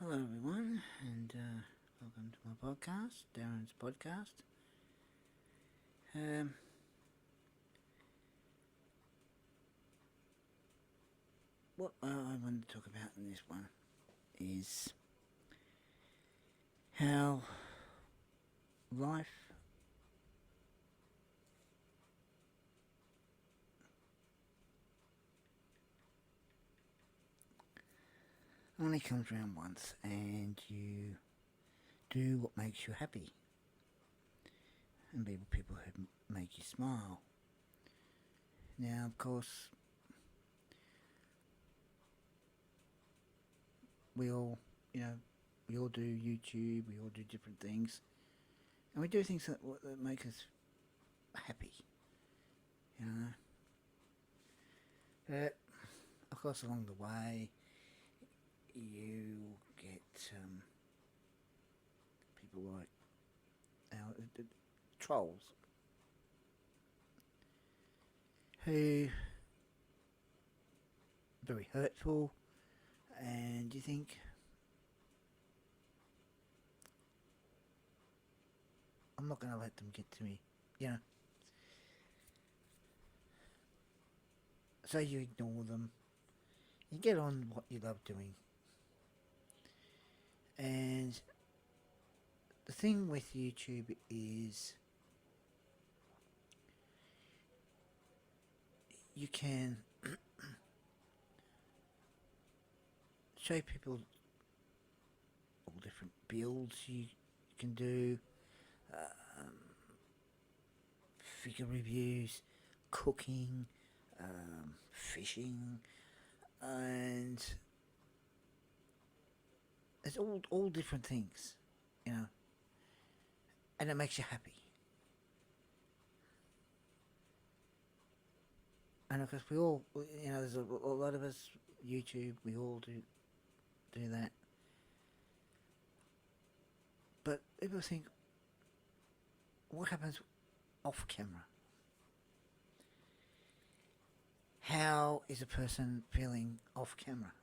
Hello, everyone, and welcome to my podcast, Darren's podcast. Um, what I wanted to talk about in this one is how life only comes around once, and you do what makes you happy, and be with people who make you smile. Now, of course, we all, you know, we all do YouTube, we all do different things, and we do things that make us happy, you know. But of course, along the way, you get people like trolls who are very hurtful, and you think, I'm not going to let them get to me, you know. So you ignore them, you get on what you love doing. And the thing with YouTube is you can show people all different builds you can do, um, figure reviews, cooking, fishing, and it's all different things, you know, and it makes you happy. And of course, we all, you know, there's a lot of us YouTube. We all do that. But people think, what happens off camera? How is a person feeling off camera?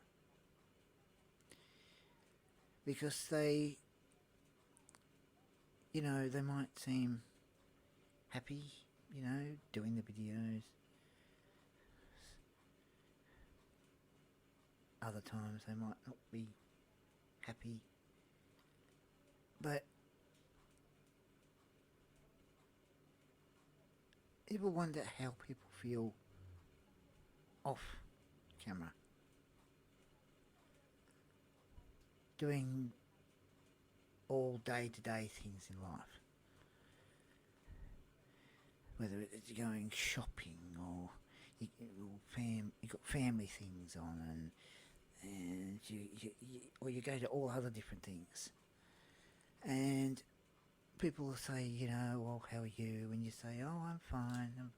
Because they, you know, they might seem happy, you know, doing the videos. Other times they might not be happy. But people wonder how people feel off camera, doing all day-to-day things in life. Whether it's going shopping or you got family things on, and or you go to all other different things, and people will say, you know, well, how are you? And you say, oh, I'm fine, I'm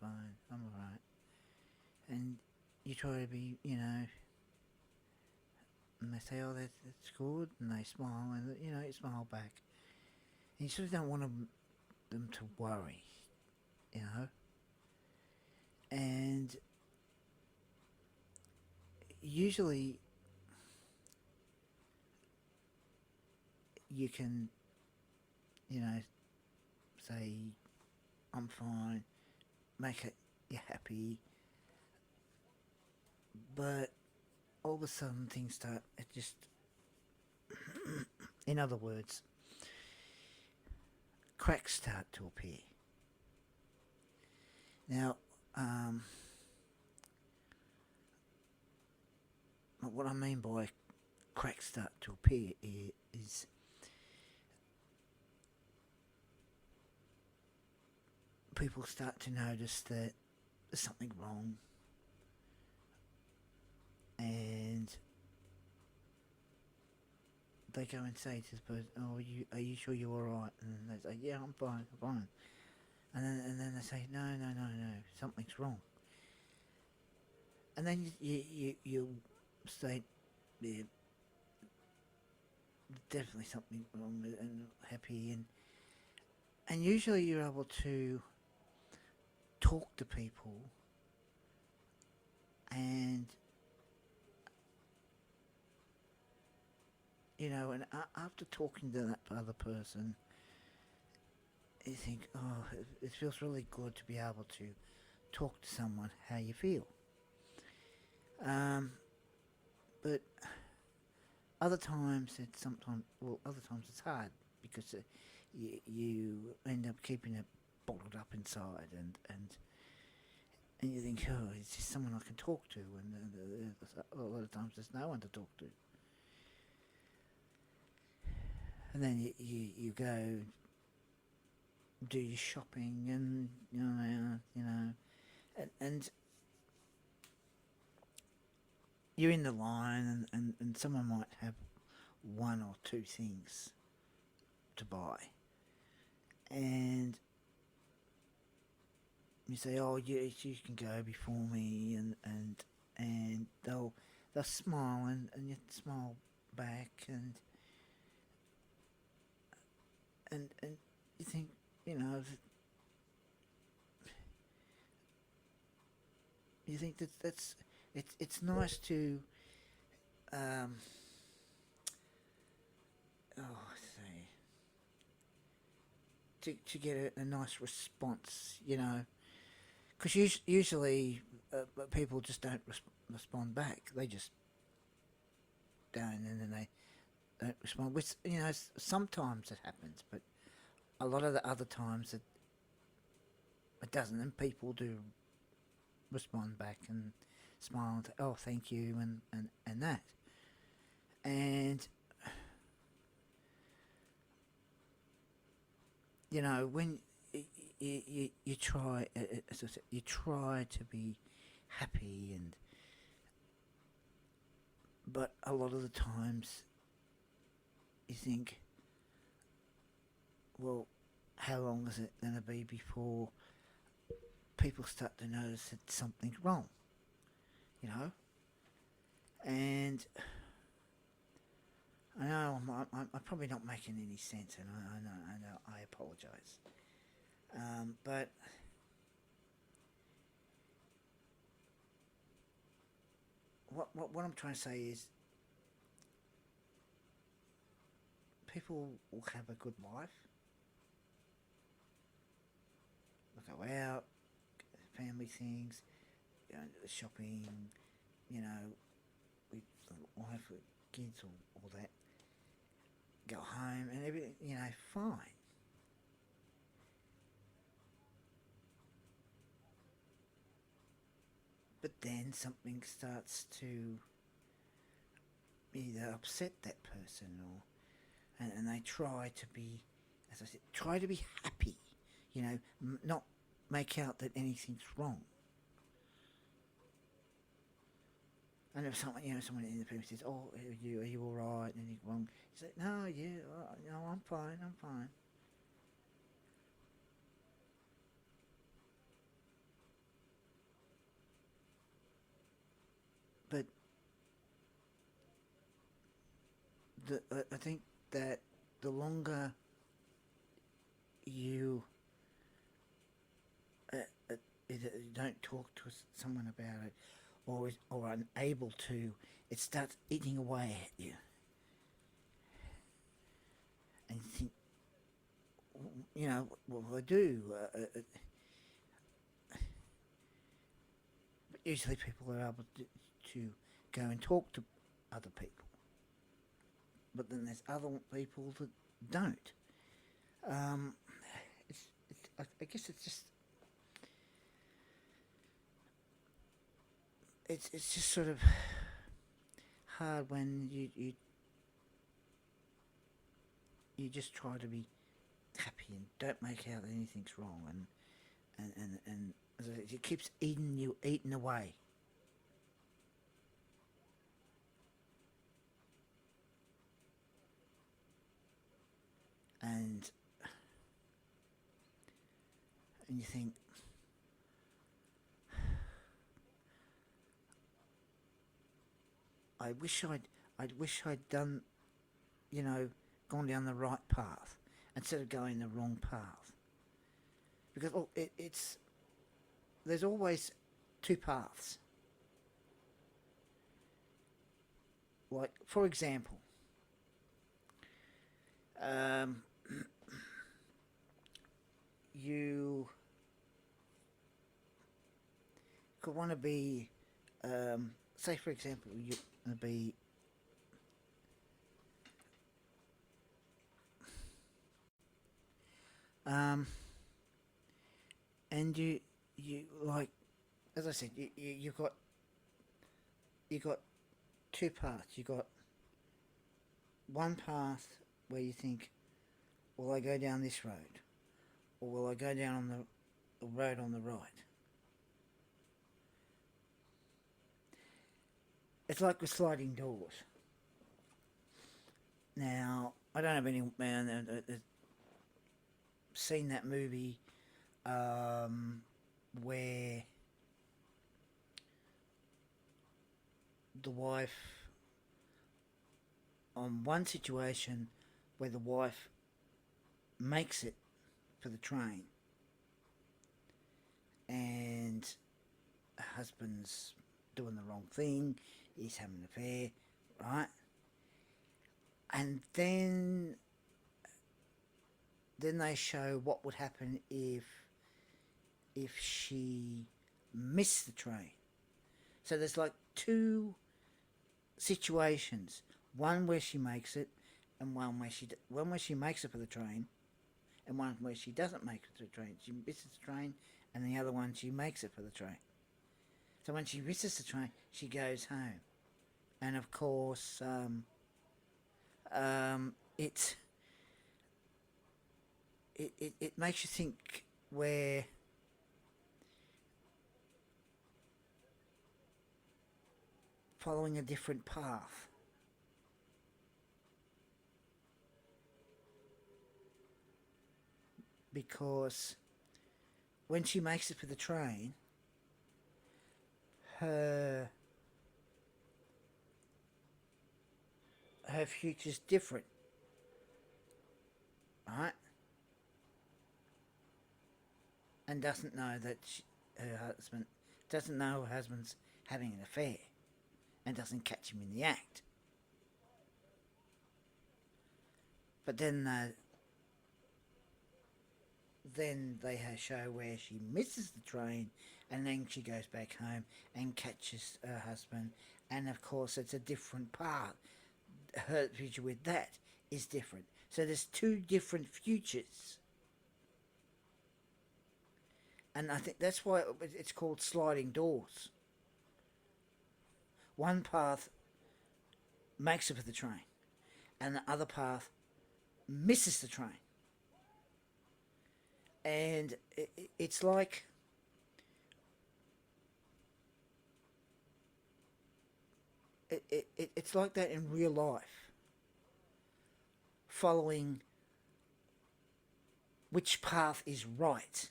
alright, and you try to be, you know, and they say, oh, that's good, and they smile, and you know, you smile back, and you sort of don't want them to worry, you know, and usually you can, you know, say, I'm fine, make it you're happy, but all of a sudden things start, it just, in other words, cracks start to appear. Now, what I mean by cracks start to appear is people start to notice that there's something wrong, and they go and say to the person, "Oh, are you sure you're all right?" And they say, "Yeah, I'm fine, I'm fine." And then they say, "No, something's wrong." And then you say, "Yeah, definitely something wrong," and happy, and usually you're able to talk to people and and after talking to that other person, you think, oh, it feels really good to be able to talk to someone how you feel. But other times it's hard because you end up keeping it bottled up inside, and you think, oh, is this someone I can talk to? And a lot of times there's no one to talk to. And then you go do your shopping, and and you're in the line, and someone might have one or two things to buy, and you say, oh yes, you can go before me, and they'll smile, and you smile back, and you think, you think that's it's nice to say, to get a nice response, because usually people just don't respond back. They just don't, and then they don't respond. Which, sometimes it happens, but a lot of the other times it doesn't, and people do respond back and smile and say, oh, thank you, and that. And when you try, as I said, you try to be happy, but a lot of the times you think, well, how long is it going to be before people start to notice that something's wrong, And I know I'm probably not making any sense, and I know, I apologise. But what I'm trying to say is, people will have a good life. They'll go out, family things, shopping, with the wife, with kids, all that. Go home and everything, fine. But then something starts to either upset that person, and they try to be, as I said, try to be happy, not make out that anything's wrong. And if someone in the family says, "Oh, are you all right?" and anything wrong, you say, "No, yeah, no, I'm fine, I'm fine." But I think that the longer you either don't talk to someone about it, or unable to, it starts eating away at you, and you think, what will I do? But usually people are able to go and talk to other people, but then there's other people that don't. I guess it's just, it's just sort of hard when you just try to be happy and don't make out that anything's wrong, and as I said, it keeps eating away. And you think, I wish I'd done, gone down the right path instead of going the wrong path. Because there's always two paths. Like, for example, Um, you could want to be, say for example, you want to be um, and you like, as I said, you got two paths. You got one path where you think, will I go down this road, or will I go down on the road on the right? It's like with sliding doors. Now, I don't have any man seen that movie where the wife, on one situation where the wife makes it for the train and her husband's doing the wrong thing, he's having an affair, right? And then they show what would happen if she missed the train. So there's like two situations: one where she makes it, and one where she makes it for the train, and one where she doesn't make it for the train. She misses the train, and the other one she makes it for the train. So when she misses the train, she goes home, and of course, it it makes you think where following a different path. Because when she makes it for the train, her future's different, right? And doesn't know that her husband doesn't know her husband's having an affair, and doesn't catch him in the act. But then they show where she misses the train, and then she goes back home and catches her husband, and of course it's a different path. Her future with that is different. So there's two different futures, and I think that's why it's called sliding doors. One path makes it for the train, and the other path misses the train. And it's like it's like that in real life, following which path is right.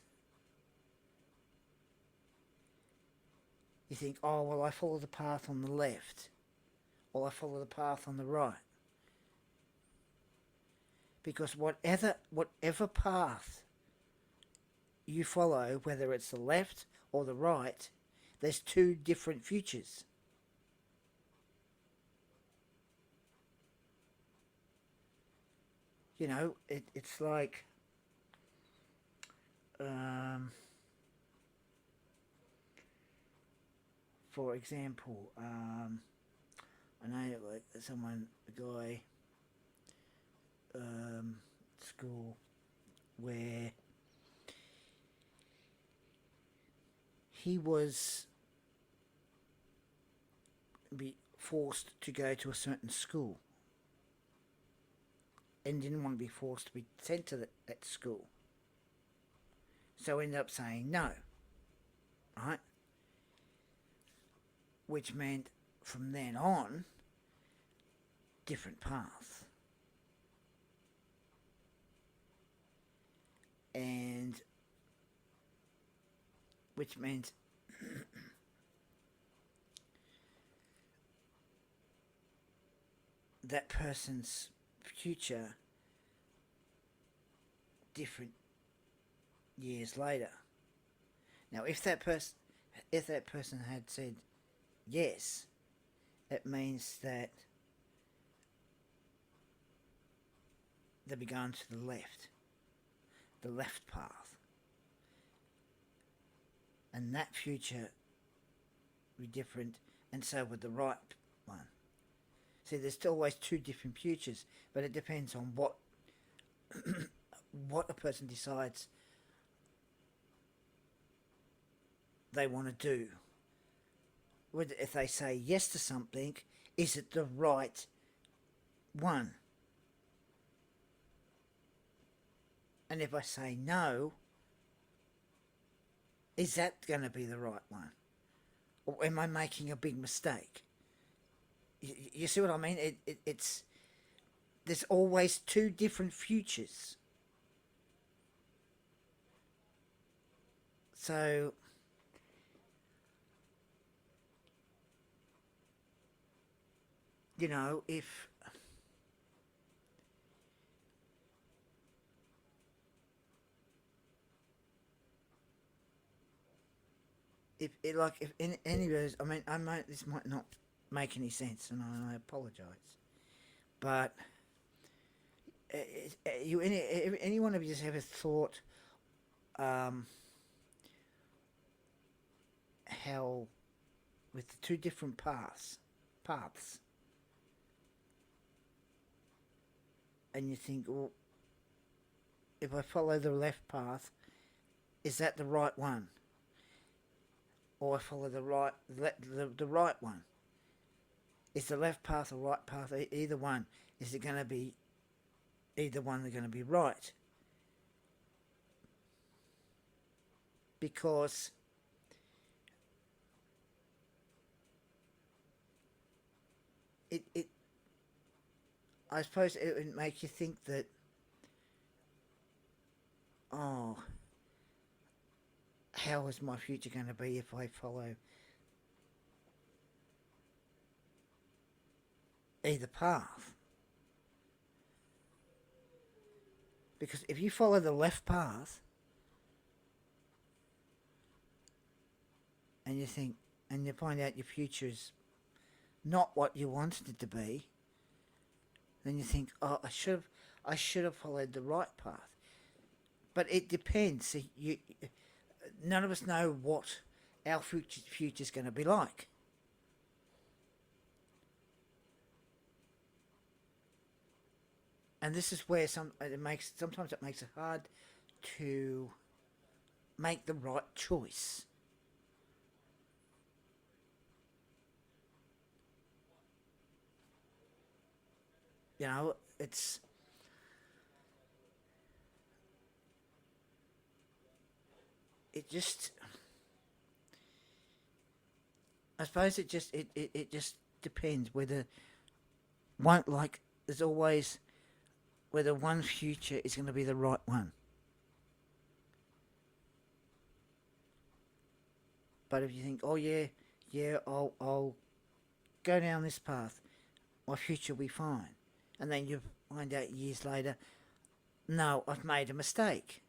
You think, oh well, I follow the path on the left, or I follow the path on the right, because whatever path you follow, whether it's the left or the right, there's two different futures. You know, it's like, for example, I know like a guy, school, where he was be forced to go to a certain school, and didn't want to be forced to be sent to that school. So ended up saying no, right? Which meant from then on, different path. And which meant that person's future different years later. Now, if that person had said yes, it means that they'd be going to the left path, and that future would be different, and so would the right one. See, there's always two different futures, but it depends on what what a person decides they want to do. Whether if they say yes to something, is it the right one? And if I say no, is that going to be the right one? Or am I making a big mistake? You see what I mean? It's there's always two different futures. So if if in any of those, I mean, this might not make any sense, and I apologise, but any one of you ever thought how with the two different paths, and you think, well, if I follow the left path, is that the right one? Or I follow the right one? Is the left path or right path? Either one. Is it going to be either one? They're going to be right, because it I suppose it would make you think that, oh, how is my future going to be if I follow either path? Because if you follow the left path and you think, and you find out your future is not what you wanted it to be, then you think, oh, I should have followed the right path. But it depends. See, none of us know what our future's going to be like. And this is where sometimes it makes it hard to make the right choice. It's just, I suppose it just depends whether there's always whether one future is going to be the right one. But if you think, oh yeah, I'll go down this path, my future will be fine, and then you find out years later, no, I've made a mistake.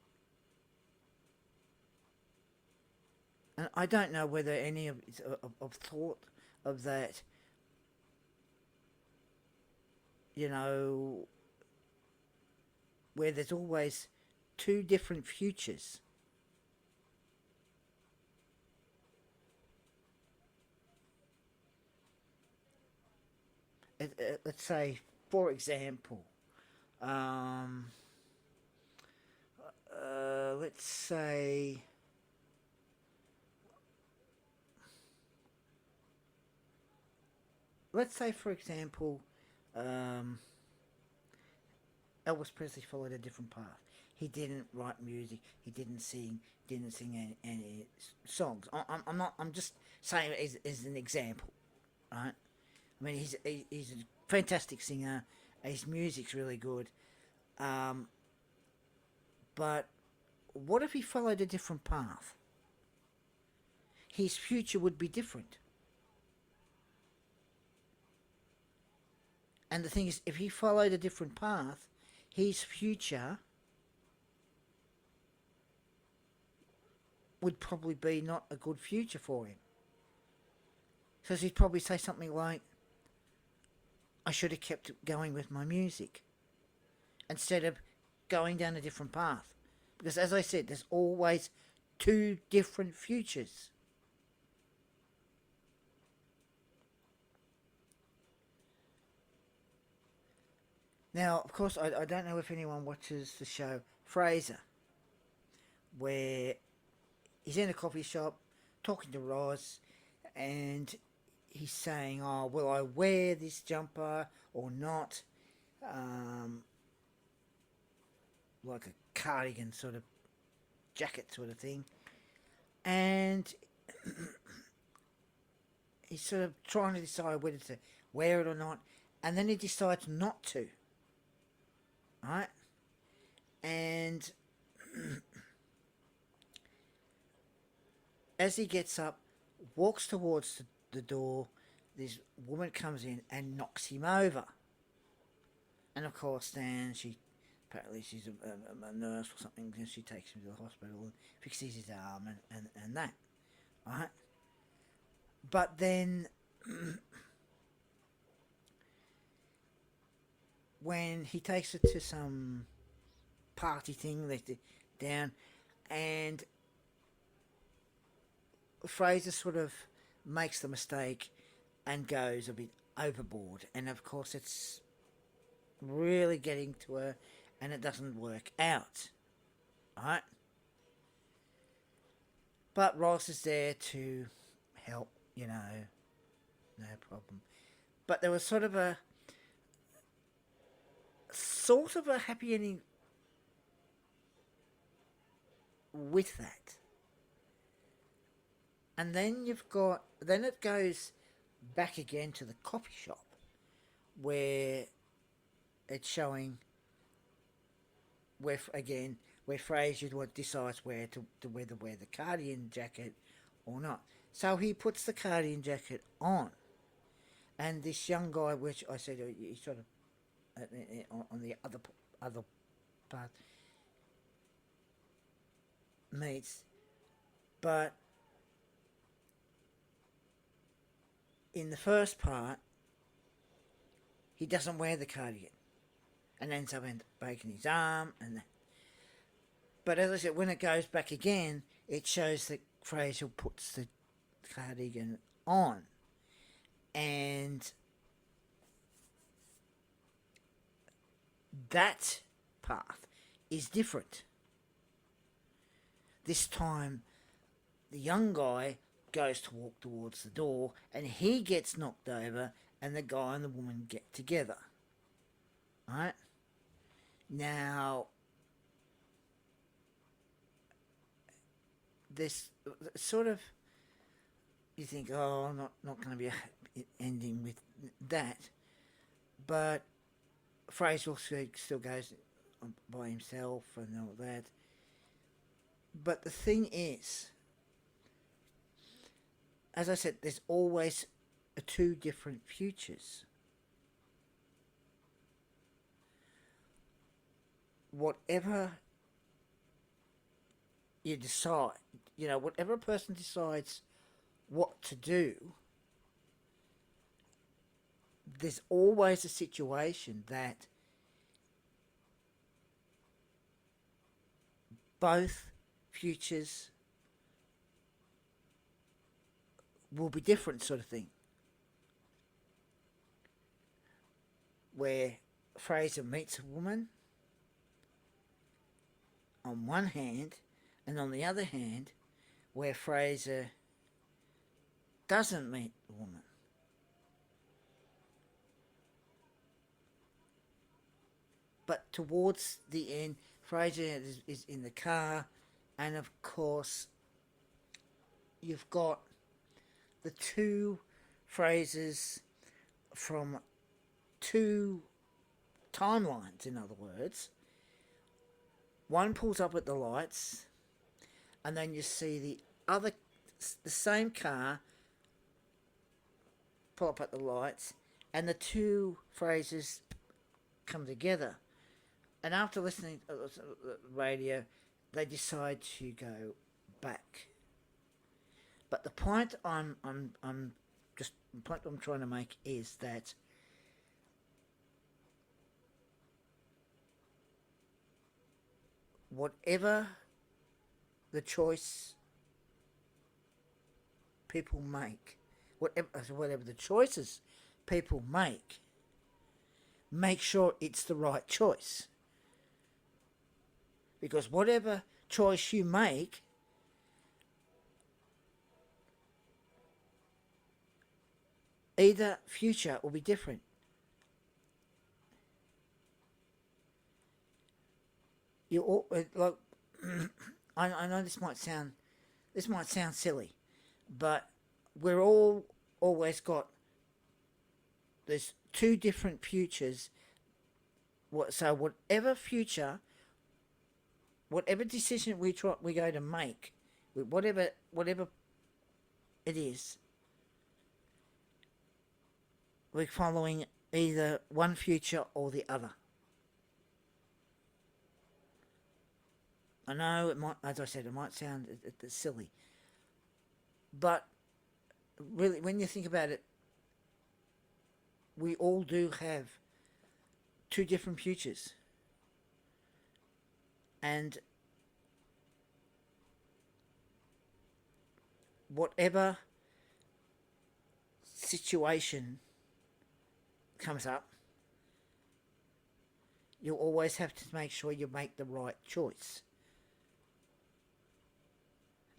And I don't know whether any of thought of that, where there's always two different futures. Let's say, for example, let's say, for example, Elvis Presley followed a different path. He didn't write music. He didn't sing. Any songs. I'm not. I'm just saying it as an example, right? I mean, he's a fantastic singer. His music's really good. But what if he followed a different path? His future would be different. And the thing is, if he followed a different path, his future would probably be not a good future for him. So he'd probably say something like, I should have kept going with my music. instead of going down a different path. Because as I said, there's always two different futures. Now, of course, I don't know if anyone watches the show Frasier, where he's in a coffee shop talking to Roz, and he's saying, "Oh, will I wear this jumper or not?" Like a cardigan sort of jacket sort of thing, and he's sort of trying to decide whether to wear it or not, and then he decides not to. Right? And as he gets up, walks towards the door, this woman comes in and knocks him over. And of course, then apparently she's a nurse or something, and she takes him to the hospital and fixes his arm and that. Right? But then, when he takes her to some party thing, they down, and Fraser sort of makes the mistake and goes a bit overboard, and of course it's really getting to her, and it doesn't work out, right? But Ross is there to help, no problem. But there was sort of a happy ending with that. And then then it goes back again to the coffee shop, where it's showing where Fraser decides whether to wear the cardigan jacket or not. So he puts the cardigan jacket on, and this young guy, which I said he sort of on the other part meets, but in the first part he doesn't wear the cardigan and ends up breaking his arm and that. But as I said, when it goes back again, it shows that Fraser puts the cardigan on, and that path is different. This time, the young guy goes to walk towards the door, and he gets knocked over, and the guy and the woman get together. Right? Now, this sort of, you think, oh, I'm not going to be a ending with that, but Fraser still goes by himself and all that. But the thing is, as I said, there's always two different futures. Whatever you decide, whatever a person decides what to do, there's always a situation that both futures will be different, sort of thing. Where Fraser meets a woman on one hand, and on the other hand, where Fraser doesn't meet the woman. But towards the end, Fraser is in the car, and of course, you've got the two Frasers from two timelines, in other words. One pulls up at the lights, and then you see the same car pull up at the lights, and the two Frasers come together. And after listening to the radio, they decide to go back. But the point I'm trying to make is that whatever the choice people whatever the choices people make sure it's the right choice. Because whatever choice you make, either future will be different. You all, like, I know this might sound silly, but we're all always got, there's two different futures. So whatever future, whatever decision we go to make, whatever it is, we're following either one future or the other. I know it might, as I said, it might sound silly, but really, when you think about it, we all do have two different futures, and whatever situation comes up, you'll always have to make sure you make the right choice.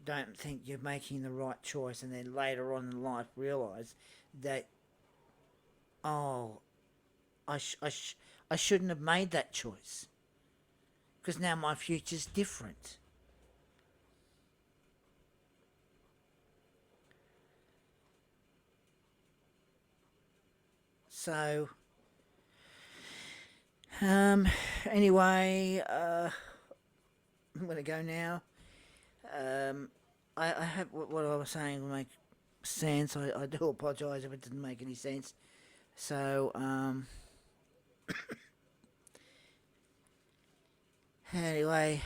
Don't think you're making the right choice and then later on in life realise that, oh, I shouldn't have made that choice because now my future's different. So, anyway, I'm going to go now. I hope what I was saying will make sense. I do apologise if it didn't make any sense. So, anyway,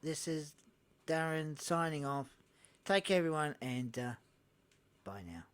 this is Darren signing off. Take care, everyone, and bye now.